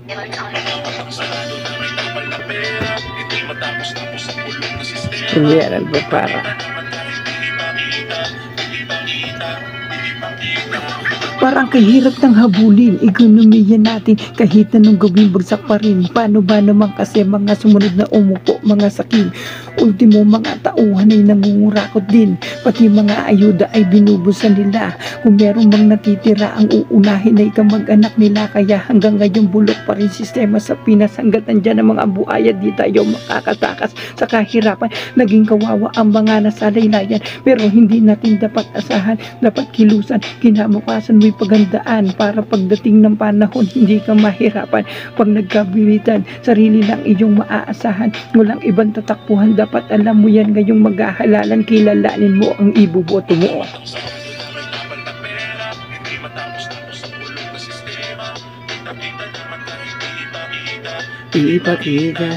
Real ba para? Parang kahirap ng habulin, ekonomiya natin kahit anong gawin bagsak pa rin. Paano ba naman kasi mga sumunod na umupo, mga sakim. Ultimo mga tauhan ay nangungurakot din, pati mga ayuda ay binubusan nila. Kung meron mang natitira, ang uunahin ay kamag-anak nila. Kaya hanggang ngayon bulok pa rin sistema sa Pinas. Hanggat nandyan ang mga buhaya, di tayo makakatakas sa kahirapan. Naging kawawa ang mga nasalaylayan, pero hindi natin dapat asahan, dapat kilusan. Kinabukasan mo'y pagandaan para pagdating ng panahon hindi ka mahirapan. Pag nagkabibitan, sarili lang iyong maaasahan, walang ibang tatakbuhan. Dapat alam mo yan ngayong maghahalalan, kilalanin mo ang ibuboto mo. Ipakita